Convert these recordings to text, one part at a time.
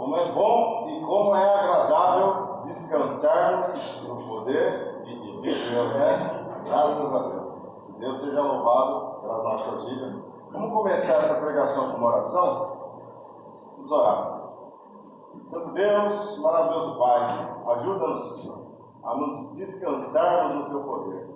Como é bom e como é agradável descansarmos no poder de Deus, né? Graças a Deus. Que Deus seja louvado pelas nossas vidas. Vamos começar essa pregação com uma oração? Vamos orar. Santo Deus, maravilhoso Pai, ajuda-nos a nos descansarmos no Teu poder.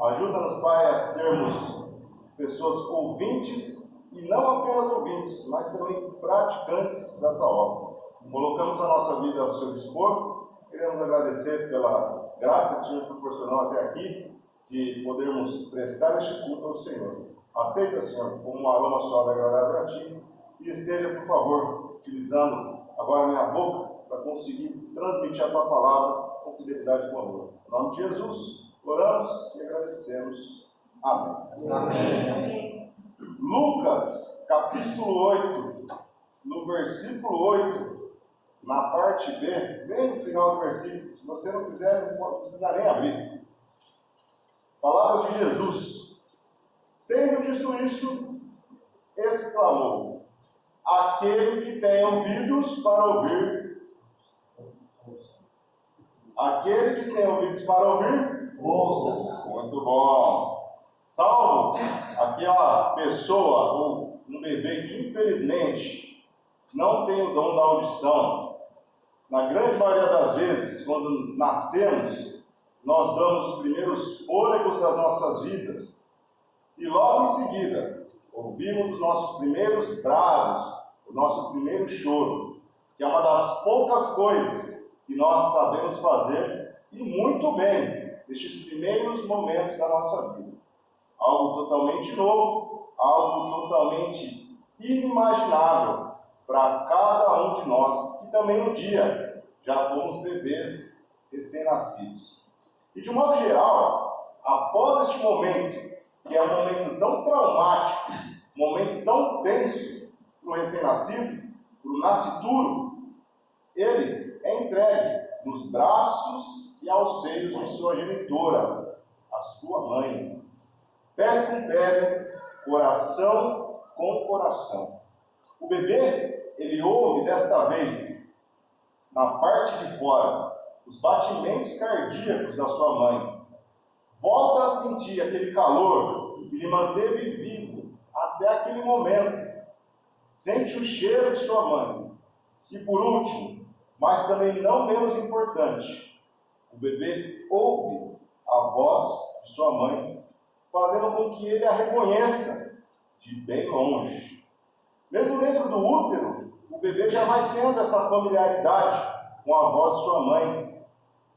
Ajuda-nos, Pai, a sermos pessoas ouvintes e não apenas ouvintes, mas também praticantes da Tua obra. Colocamos a nossa vida ao Seu dispor, queremos agradecer pela graça que o Senhor proporcionou até aqui, de podermos prestar este culto ao Senhor. Aceita, Senhor, como um aroma suave e agradável a Ti, e esteja, por favor, utilizando agora a minha boca para conseguir transmitir a Tua palavra com fidelidade e com amor. Em nome de Jesus, oramos e agradecemos. Amém. Amém. Lucas, capítulo 8, no versículo 8, na parte B, bem no final do versículo, se você não quiser, não precisa nem abrir. Palavras de Jesus. Tendo dito isso, exclamou: aquele que tem ouvidos para ouvir, aquele que tem ouvidos para ouvir, ouça. Muito bom. Salvo aquela pessoa ou um bebê que infelizmente não tem o dom da audição. Na grande maioria das vezes, quando nascemos, nós damos os primeiros fôlegos das nossas vidas e logo em seguida ouvimos os nossos primeiros bravos, o nosso primeiro choro, que é uma das poucas coisas que nós sabemos fazer e muito bem nestes primeiros momentos da nossa vida. Algo totalmente novo, algo totalmente inimaginável para cada um de nós, que também um dia já fomos bebês recém-nascidos. E de um modo geral, após este momento, que é um momento tão traumático, um momento tão tenso para o recém-nascido, para o nascituro, ele é entregue nos braços e aos seios de sua genitora, a sua mãe. Pele com pele, coração com coração. O bebê, ele ouve desta vez, na parte de fora, os batimentos cardíacos da sua mãe. Volta a sentir aquele calor que lhe manteve vivo até aquele momento. Sente o cheiro de sua mãe. E por último, mas também não menos importante, o bebê ouve a voz de sua mãe, fazendo com que ele a reconheça de bem longe. Mesmo dentro do útero, o bebê já vai tendo essa familiaridade com a voz de sua mãe.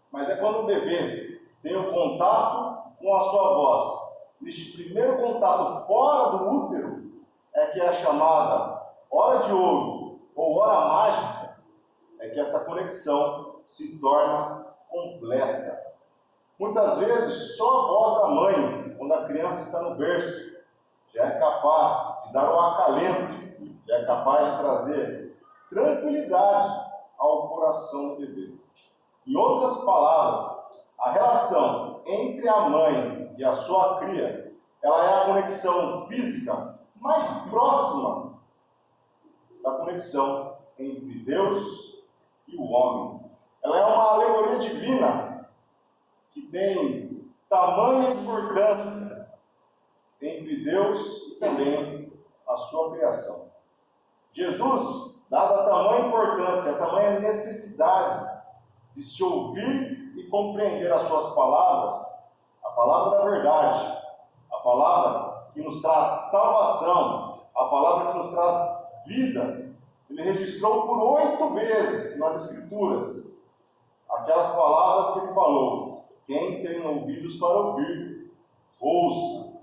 Mas é quando o bebê tem o contato com a sua voz, neste primeiro contato fora do útero, é que é a chamada hora de ouro ou hora mágica, é que essa conexão se torna completa. Muitas vezes, só a voz da mãe, quando a criança está no berço, já é capaz de dar um acalento, já é capaz de trazer tranquilidade ao coração do bebê. Em outras palavras, a relação entre a mãe e a sua cria, ela é a conexão física mais próxima da conexão entre Deus e o homem. Ela é uma alegoria divina que tem tamanha importância entre Deus e também a sua criação. Jesus, dada a tamanha importância, a tamanha necessidade de se ouvir e compreender as suas palavras, a palavra da verdade, a palavra que nos traz salvação, a palavra que nos traz vida, ele registrou por 8 vezes nas Escrituras aquelas palavras que ele falou: quem tem ouvidos para ouvir, ouça.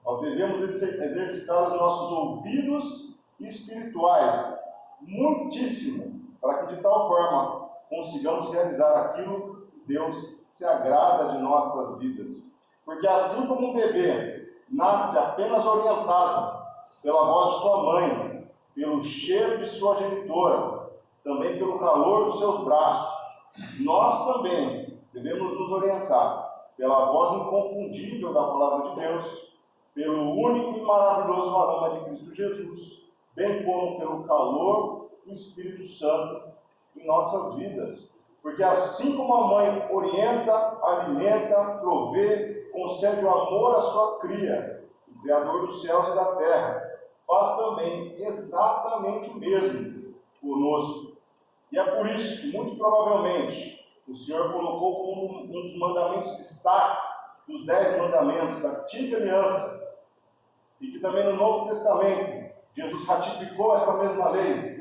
Nós devemos exercitar os nossos ouvidos espirituais muitíssimo, para que de tal forma consigamos realizar aquilo que Deus se agrada de nossas vidas. Porque assim como um bebê nasce apenas orientado pela voz de sua mãe, pelo cheiro de sua genitora, também pelo calor dos seus braços, nós também devemos nos orientar pela voz inconfundível da palavra de Deus, pelo único e maravilhoso aroma de Cristo Jesus, bem como pelo calor do Espírito Santo em nossas vidas. Porque assim como a mãe orienta, alimenta, provê, concede o amor à sua cria, o Criador dos céus e da terra, faz também exatamente o mesmo conosco. E é por isso que, muito provavelmente, o Senhor colocou como um dos mandamentos destaques dos 10 mandamentos da antiga aliança, e que também no Novo Testamento Jesus ratificou essa mesma lei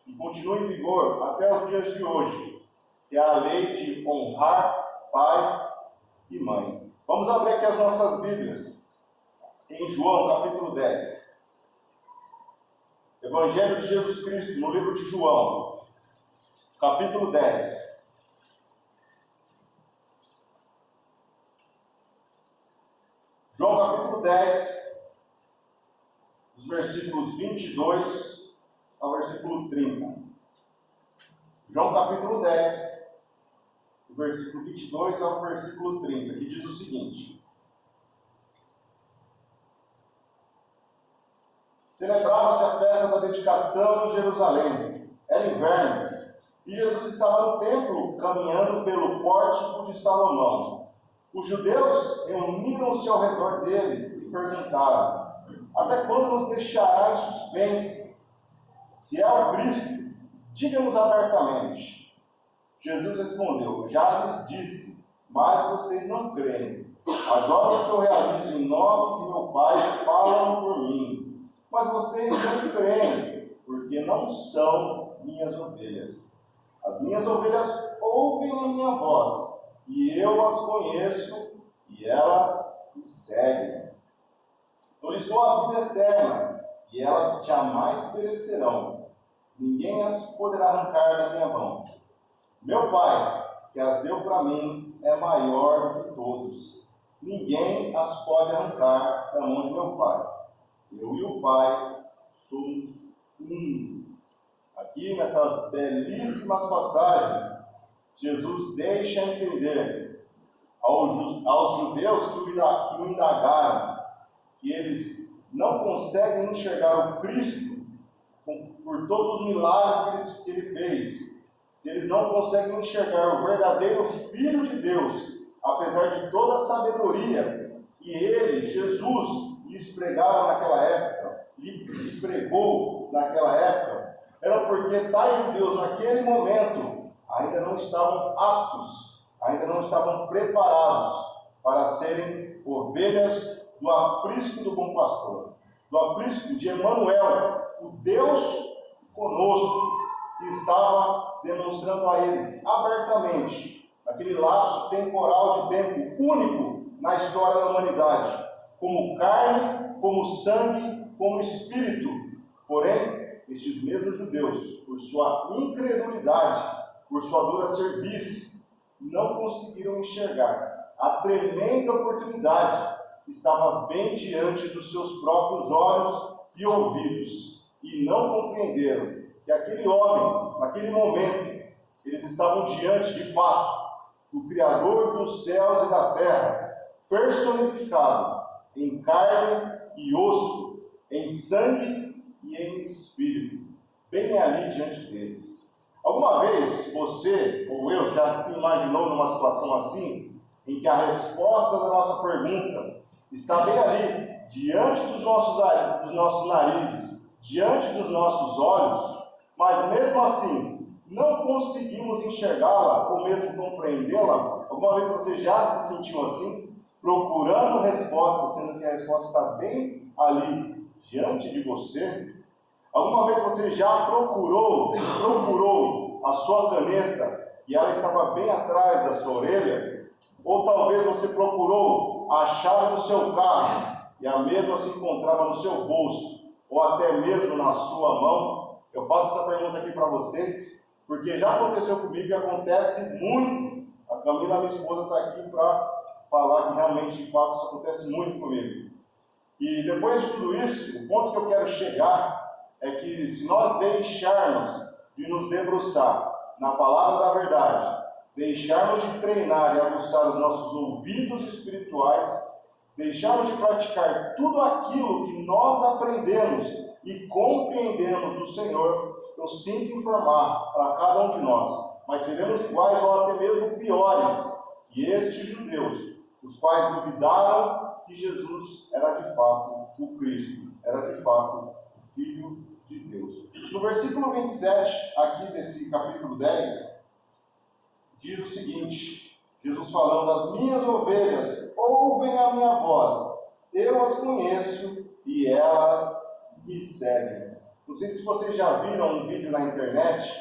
e continua em vigor até os dias de hoje, que é a lei de honrar pai e mãe. Vamos abrir aqui as nossas Bíblias em João capítulo 10. Evangelho de Jesus Cristo, no livro de João, capítulo 10. João capítulo 10, os versículos 22 ao versículo 30. João capítulo 10, do versículo 22 ao versículo 30, que diz o seguinte: Celebrava-se a festa da dedicação em Jerusalém. Era inverno, e Jesus estava no templo, caminhando pelo pórtico de Salomão. Os judeus reuniram-se ao redor dele e perguntaram: Até quando nos deixará em suspense? Se é o Cristo, diga-nos abertamente. Jesus respondeu: Já lhes disse, mas vocês não creem. As obras que eu realizo em nome de meu Pai falam por mim, mas vocês não creem, porque não são minhas ovelhas. As minhas ovelhas ouvem a minha voz, e eu as conheço, e elas me seguem. Eu lhes dou a vida eterna, e elas jamais perecerão. Ninguém as poderá arrancar da minha mão. Meu Pai, que as deu para mim, é maior do que todos. Ninguém as pode arrancar da mão de meu Pai. Eu e o Pai somos um. Aqui, nessas belíssimas passagens, Jesus deixa entender aos judeus que o indagaram que eles não conseguem enxergar o Cristo por todos os milagres que ele fez, se eles não conseguem enxergar o verdadeiro Filho de Deus, apesar de toda a sabedoria que ele, Jesus, lhes pregava naquela época, lhe pregou naquela época, era porque tais judeus naquele momento ainda não estavam aptos, ainda não estavam preparados para serem ovelhas do aprisco do bom pastor, do aprisco de Emanuel, o Deus conosco, que estava demonstrando a eles abertamente, naquele lapso temporal de tempo único na história da humanidade, como carne, como sangue, como espírito. Porém, estes mesmos judeus, por sua incredulidade, por sua dura cerviz, não conseguiram enxergar a tremenda oportunidade que estava bem diante dos seus próprios olhos e ouvidos, e não compreenderam que aquele homem, naquele momento, eles estavam diante, de fato, do Criador dos céus e da terra, personificado em carne e osso, em sangue e em espírito, bem ali diante deles. Alguma vez você ou eu já se imaginou numa situação assim, em que a resposta da nossa pergunta está bem ali, diante dos nossos narizes, diante dos nossos olhos, mas mesmo assim não conseguimos enxergá-la ou mesmo compreendê-la? Alguma vez você já se sentiu assim, procurando resposta, sendo que a resposta está bem ali, diante de você? Alguma vez você já procurou a sua caneta e ela estava bem atrás da sua orelha? Ou talvez você procurou a chave do seu carro e a mesma se encontrava no seu bolso, ou até mesmo na sua mão? Eu faço essa pergunta aqui para vocês, porque já aconteceu comigo e acontece muito. A Camila, minha esposa, está aqui para falar que realmente, de fato, isso acontece muito comigo. E depois de tudo isso, o ponto que eu quero chegar é que se nós deixarmos de nos debruçar na palavra da verdade, deixarmos de treinar e aguçar os nossos ouvidos espirituais, deixarmos de praticar tudo aquilo que nós aprendemos e compreendemos do Senhor, eu sinto informar para cada um de nós, mas seremos iguais ou até mesmo piores que estes judeus, os quais duvidaram que Jesus era de fato o Cristo, era de fato o Filho de Deus. No versículo 27, aqui desse capítulo 10, diz o seguinte, Jesus falando: as minhas ovelhas ouvem a minha voz, eu as conheço e elas me seguem. Não sei se vocês já viram um vídeo na internet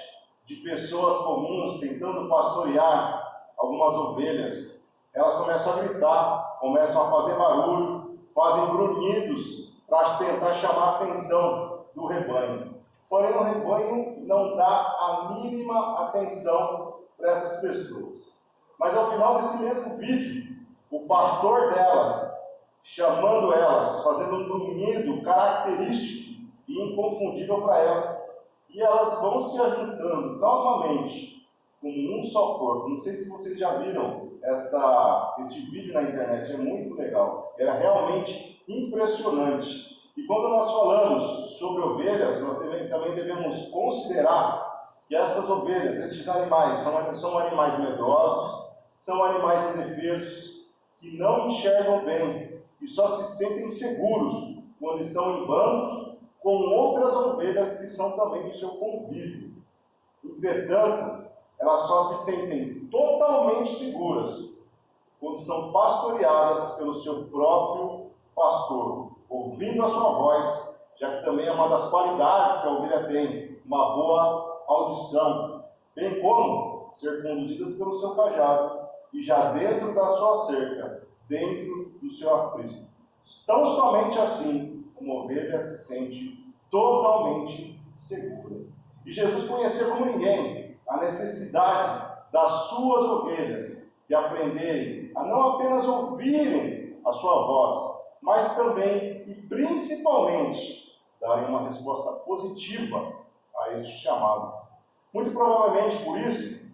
de pessoas comuns tentando pastorear algumas ovelhas. Elas começam a gritar, começam a fazer barulho, fazem grunhidos para tentar chamar a atenção do rebanho. Porém, o rebanho não dá a mínima atenção para essas pessoas. Mas ao final desse mesmo vídeo, o pastor delas, chamando elas, fazendo um grunhido característico e inconfundível para elas, e elas vão se ajuntando calmamente, como um só corpo. Não sei se vocês já viram este vídeo na internet, é muito legal, era realmente impressionante. E quando nós falamos sobre ovelhas, nós também devemos considerar que essas ovelhas, esses animais, são animais medrosos, são animais indefesos, que não enxergam bem e só se sentem seguros quando estão em bandos com outras ovelhas que são também do seu convívio. Entretanto, elas só se sentem totalmente seguras quando são pastoreadas pelo seu próprio pastor, ouvindo a sua voz, já que também é uma das qualidades que a ovelha tem, uma boa audição, bem como ser conduzidas pelo seu cajado e já dentro da sua cerca, dentro do seu aprisco. Tão somente assim, uma ovelha se sente totalmente segura. E Jesus conheceu como ninguém a necessidade das suas ovelhas de aprenderem a não apenas ouvirem a sua voz, mas também e principalmente darem uma resposta positiva a este chamado. Muito provavelmente por isso,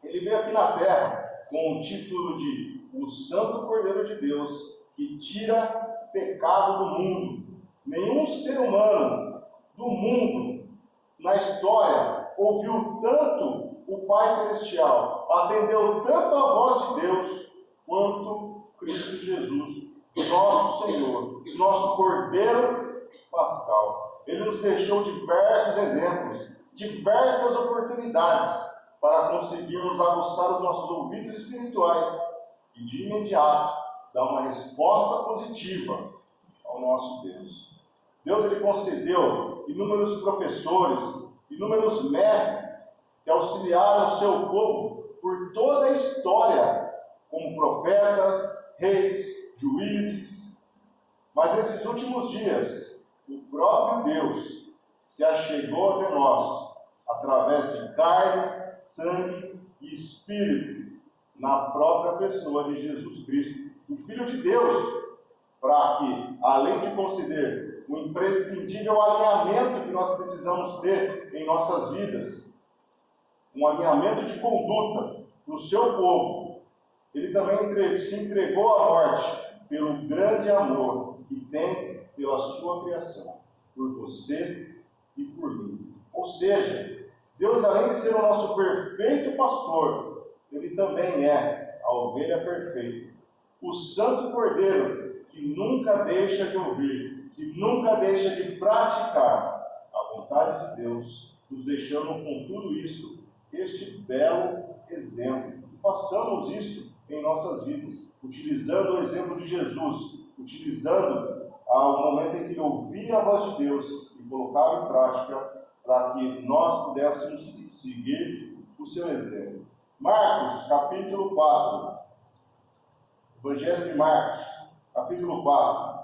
ele veio aqui na terra com o título de o Santo Cordeiro de Deus, que tira o pecado do mundo. Nenhum ser humano do mundo, na história, ouviu tanto o Pai Celestial, atendeu tanto a voz de Deus, quanto Cristo Jesus, nosso Senhor, nosso Cordeiro Pascal. Ele nos deixou diversos exemplos, diversas oportunidades para conseguirmos aguçar os nossos ouvidos espirituais e de imediato dar uma resposta positiva ao nosso Deus. Deus ele concedeu inúmeros professores, inúmeros mestres que auxiliaram o seu povo por toda a história, como profetas, reis, juízes. Mas nesses últimos dias, o próprio Deus se achegou até nós através de carne, sangue e espírito, na própria pessoa de Jesus Cristo, o Filho de Deus, para que, além de conceder o imprescindível alinhamento que nós precisamos ter em nossas vidas, um alinhamento de conduta para o seu povo, ele também se entregou à morte pelo grande amor que tem pela sua criação, por você e por mim. Ou seja, Deus, além de ser o nosso perfeito pastor, ele também é a ovelha perfeita, o Santo Cordeiro que nunca deixa de ouvir, que nunca deixa de praticar a vontade de Deus, nos deixando com tudo isso este belo exemplo. Façamos isso em nossas vidas, utilizando o exemplo de Jesus, utilizando o momento em que ele ouvia a voz de Deus e colocava em prática, para que nós pudéssemos seguir o seu exemplo. Marcos, capítulo 4. Evangelho de Marcos, capítulo 4.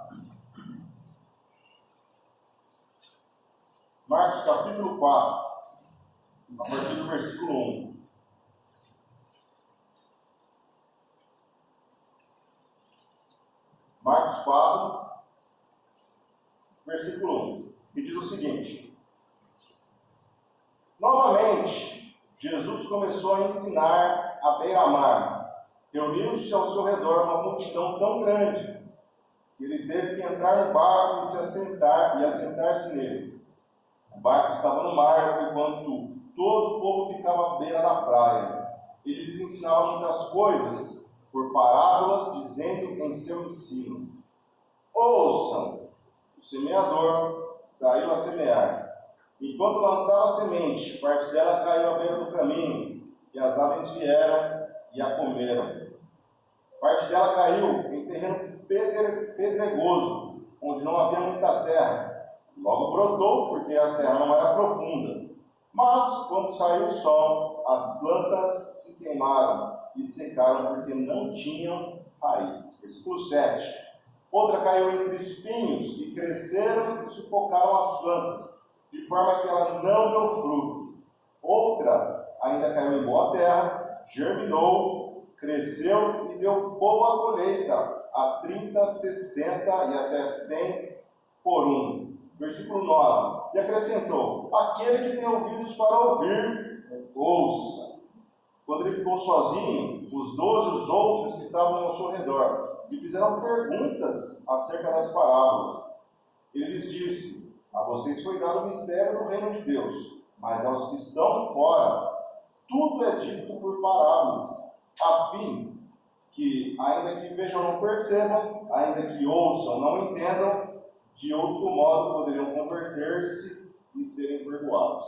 Marcos, capítulo 4, a partir do versículo 1. Marcos 4, versículo 1, que diz o seguinte: novamente, Jesus começou a ensinar à beira-mar. Reuniu-se ao seu redor uma multidão tão grande que ele teve que entrar no barco e assentar-se nele. O barco estava no mar, enquanto todo o povo ficava à beira da praia. Ele lhes ensinava muitas coisas por parábolas, dizendo em seu ensino: ouçam, o semeador saiu a semear. Enquanto lançava a semente, parte dela caiu à beira do caminho, e as aves vieram e a comeram. Parte dela caiu em terreno pedregoso, onde não havia muita terra. Logo brotou, porque a terra não era profunda. Mas, quando saiu o sol, as plantas se queimaram e secaram, porque não tinham raiz. Versículo 7. Outra caiu entre espinhos, e cresceram e sufocaram as plantas, de forma que ela não deu fruto. Outra ainda caiu em boa terra, germinou, cresceu e deu boa colheita, a 30, 60 e até 100 por um. Versículo 9. E acrescentou: aquele que tem ouvidos para ouvir, ouça. Quando ele ficou sozinho, os 12 os outros que estavam ao seu redor lhe fizeram perguntas acerca das parábolas. Ele lhes disse: a vocês foi dado o mistério do reino de Deus, mas aos que estão fora, tudo é dito por parábolas, a fim que, ainda que vejam, não percebam, ainda que ouçam, não entendam, de outro modo poderiam converter-se e serem perdoados.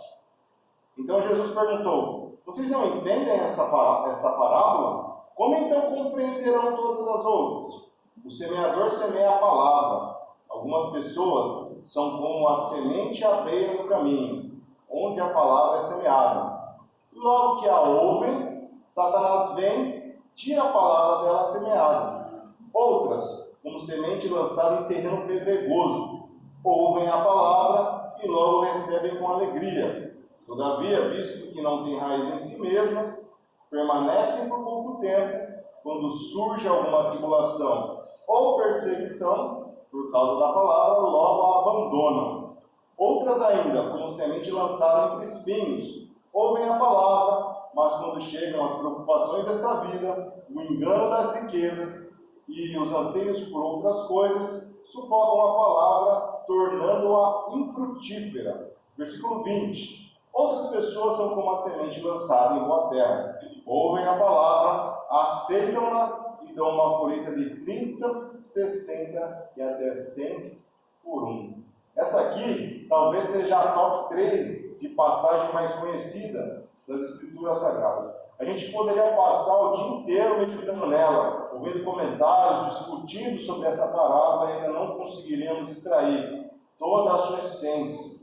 Então Jesus perguntou: vocês não entendem esta parábola? Como então compreenderão todas as outras? O semeador semeia a palavra. Algumas pessoas são como a semente à beira do caminho, onde a palavra é semeada. Logo que a ouvem, Satanás vem, tira a palavra dela semeada. Outras, como semente lançada em terreno pedregoso, ouvem a palavra e logo recebem com alegria. Todavia, visto que não têm raiz em si mesmas, permanecem por pouco tempo. Quando surge alguma tribulação ou perseguição, por causa da palavra, logo a abandonam. Outras ainda, como semente lançada entre espinhos, ouvem a palavra, mas quando chegam as preocupações desta vida, o engano das riquezas e os anseios por outras coisas, sufocam a palavra, tornando-a infrutífera. Versículo 20. Outras pessoas são como a semente lançada em boa terra. Ouvem a palavra, aceitam-na e dão uma colheita de 30, 60 e até 100 por um. Essa aqui talvez seja a top 3 de passagem mais conhecida das Escrituras Sagradas. A gente poderia passar o dia inteiro meditando nela, ouvindo comentários, discutindo sobre essa parábola e ainda não conseguiríamos extrair toda a sua essência.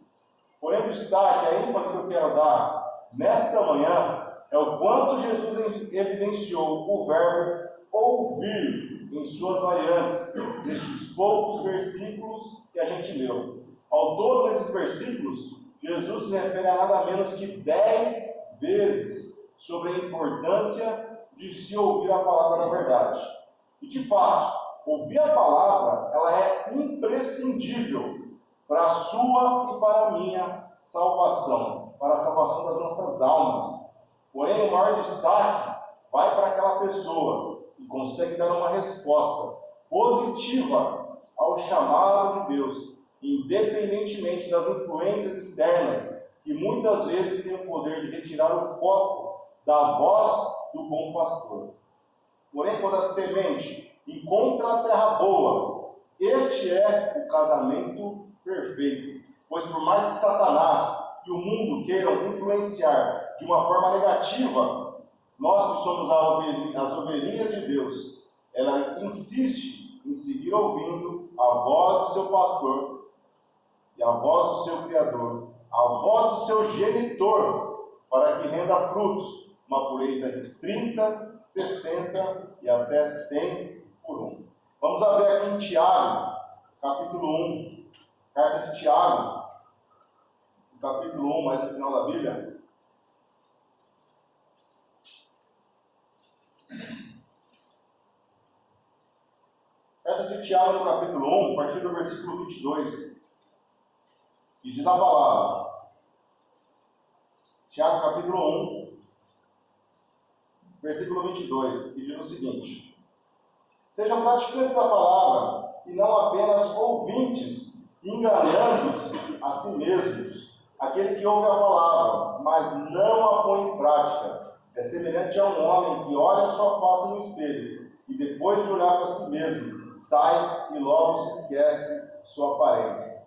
Porém, o destaque, a ênfase que eu quero dar nesta manhã é o quanto Jesus evidenciou o verbo ouvir em suas variantes, nestes poucos versículos que a gente leu. Ao todo, nesses versículos, Jesus se refere a nada menos que 10 vezes sobre a importância de se ouvir a palavra da verdade. E, de fato, ouvir a palavra, ela é imprescindível para a sua e para a minha salvação, para a salvação das nossas almas. Porém, o maior destaque vai para aquela pessoa que consegue dar uma resposta positiva ao chamado de Deus, independentemente das influências externas, que muitas vezes têm o poder de retirar o foco da voz do bom pastor. Porém, quando a semente encontra a terra boa, este é o casamento perfeito. Pois por mais que Satanás e o mundo queiram influenciar de uma forma negativa, nós que somos as ovelhinhas de Deus, ela insiste em seguir ouvindo a voz do seu pastor e a voz do seu Criador, a voz do seu genitor, para que renda frutos, uma colheita de 30, 60 e até 100 por um. Vamos abrir aqui em Tiago, capítulo 1, carta de Tiago, capítulo 1, mais no final da Bíblia. Carta de Tiago, no capítulo 1, a partir do versículo 22, que diz a palavra. Tiago, capítulo 1, versículo 22, que diz o seguinte: sejam praticantes da palavra e não apenas ouvintes, enganando-se a si mesmos. Aquele que ouve a palavra, mas não a põe em prática, é semelhante a um homem que olha a sua face no espelho e depois de olhar para si mesmo, sai e logo se esquece de sua aparência.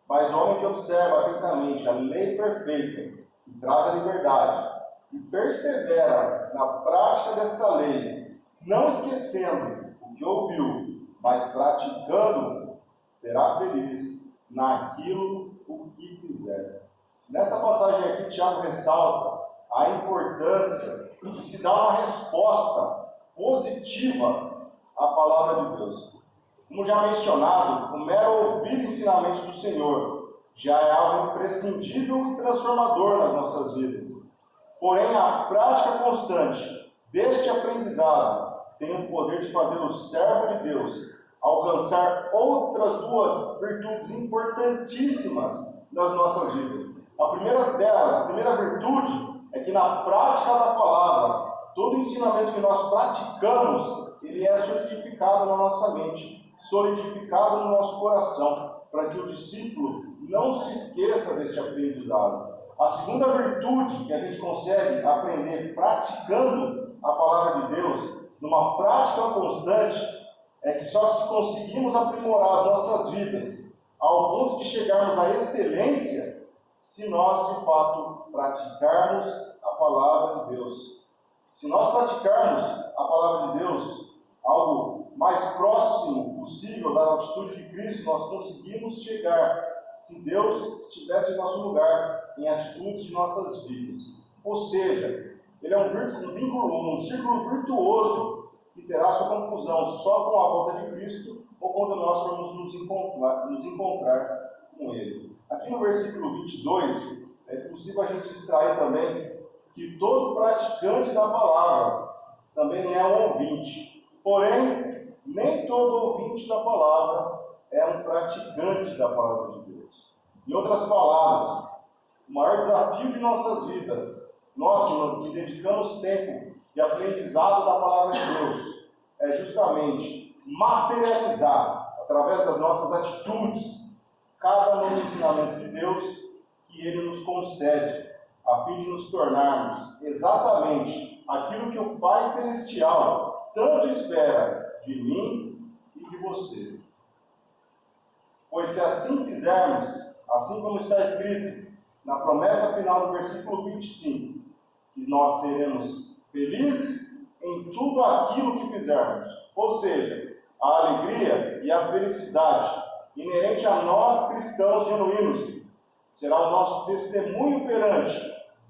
Mas o homem que observa atentamente a lei perfeita, que traz a liberdade, e persevera na prática dessa lei, não esquecendo o que ouviu, mas praticando, será feliz naquilo o que fizer. Nessa passagem aqui, Tiago ressalta a importância de se dar uma resposta positiva à palavra de Deus. Como já mencionado, o mero ouvir ensinamentos do Senhor já é algo imprescindível e transformador nas nossas vidas. Porém, a prática constante deste aprendizado tem o poder de fazer o servo de Deus alcançar outras duas virtudes importantíssimas nas nossas vidas. A primeira delas, a primeira virtude, é que na prática da palavra, todo ensinamento que nós praticamos, ele é solidificado na nossa mente, solidificado no nosso coração, para que o discípulo não se esqueça deste aprendizado. A segunda virtude que a gente consegue aprender praticando a palavra de Deus, numa prática constante, é que só se conseguimos aprimorar as nossas vidas ao ponto de chegarmos à excelência se nós de fato praticarmos a palavra de Deus. Se nós praticarmos a palavra de Deus, algo mais próximo possível da atitude de Cristo, nós conseguimos chegar, se Deus estivesse em nosso lugar, em atitudes de nossas vidas. Ou seja, ele é um círculo virtuoso que terá sua conclusão só com a volta de Cristo ou quando nós formos nos encontrar com Ele. Aqui no versículo 22, é possível a gente extrair também que todo praticante da palavra também é um ouvinte. Porém, nem todo ouvinte da palavra é um praticante da palavra de Deus. Em outras palavras, o maior desafio de nossas vidas, nós que dedicamos tempo de aprendizado da palavra de Deus, é justamente materializar, através das nossas atitudes, cada novo ensinamento de Deus que Ele nos concede, a fim de nos tornarmos exatamente aquilo que o Pai Celestial tanto espera de mim e de você. Pois se assim fizermos, assim como está escrito na promessa final do versículo 25, que nós seremos felizes em tudo aquilo que fizermos, ou seja, a alegria e a felicidade inerente a nós cristãos genuínos será o nosso testemunho perante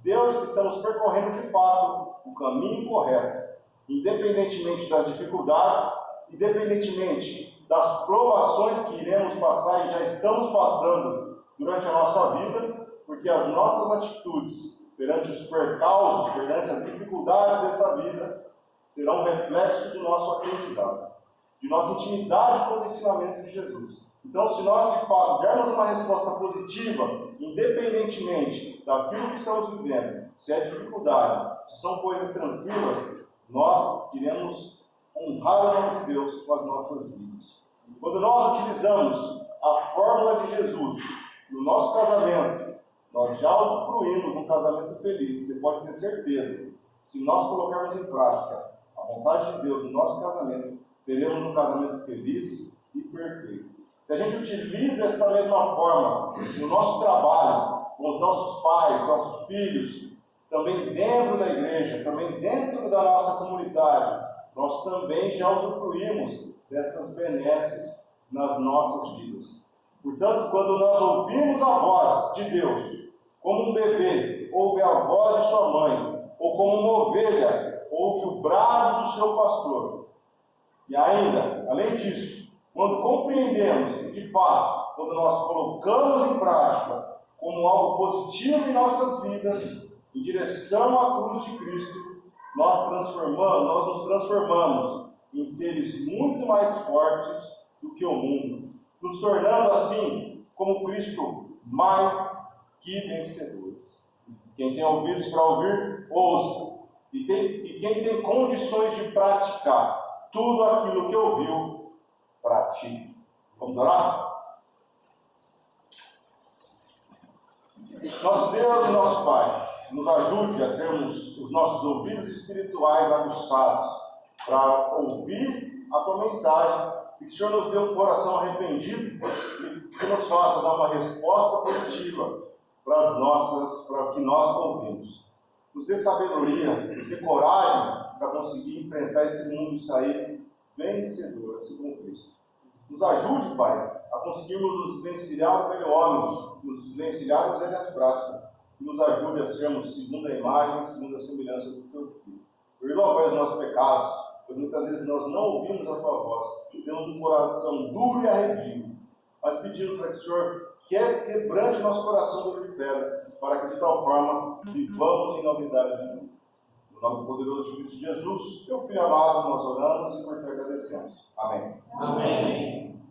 Deus que estamos percorrendo de fato o caminho correto, independentemente das dificuldades, independentemente das provações que iremos passar e já estamos passando durante a nossa vida, porque as nossas atitudes perante os percalços, perante as dificuldades dessa vida, serão um reflexo do nosso aprendizado, de nossa intimidade com os ensinamentos de Jesus. Então, se nós de fato dermos uma resposta positiva, independentemente daquilo que estamos vivendo, se é dificuldade, se são coisas tranquilas, nós iremos honrar o nome de Deus com as nossas vidas. Quando nós utilizamos a fórmula de Jesus no nosso casamento, nós já usufruímos um casamento feliz, você pode ter certeza. Se nós colocarmos em prática a vontade de Deus no nosso casamento, teremos um casamento feliz e perfeito. Se a gente utiliza esta mesma forma no nosso trabalho, com os nossos pais, nossos filhos, também dentro da igreja, também dentro da nossa comunidade, nós também já usufruímos dessas benesses nas nossas vidas. Portanto, quando nós ouvimos a voz de Deus, como um bebê ouve a voz de sua mãe, ou como uma ovelha ouve o brado do seu pastor, e ainda, além disso, quando compreendemos que, de fato, quando nós colocamos em prática como algo positivo em nossas vidas, em direção à cruz de Cristo, nós nos transformamos em seres muito mais fortes do que o mundo, nos tornando assim, como Cristo, mais que vencedores. Quem tem ouvidos para ouvir, ouça. E quem tem condições de praticar tudo aquilo que ouviu, pratique. Vamos orar? Nosso Deus e nosso Pai, nos ajude a termos os nossos ouvidos espirituais aguçados para ouvir a Tua mensagem e que o Senhor nos dê um coração arrependido e que nos faça dar uma resposta positiva para o que nós ouvimos. Nos dê sabedoria, nos dê coragem para conseguir enfrentar esse mundo e sair vencedor, assim como Cristo. Nos ajude, Pai, a conseguirmos nos desvencilhar do velho homem, nos desvencilhar das velhas práticas, e nos ajude a sermos segundo a imagem, segundo a semelhança do Teu Filho. Perdoa, Pai, os nossos pecados, pois muitas vezes nós não ouvimos a Tua voz, temos um coração duro e arredio, mas pedimos para que o Senhor quebrante nosso coração duro de pedra, para que de tal forma vivamos em novidade de vida. No nome poderoso de Cristo Jesus, Teu Filho amado, nós oramos e por Te agradecemos. Amém. Amém.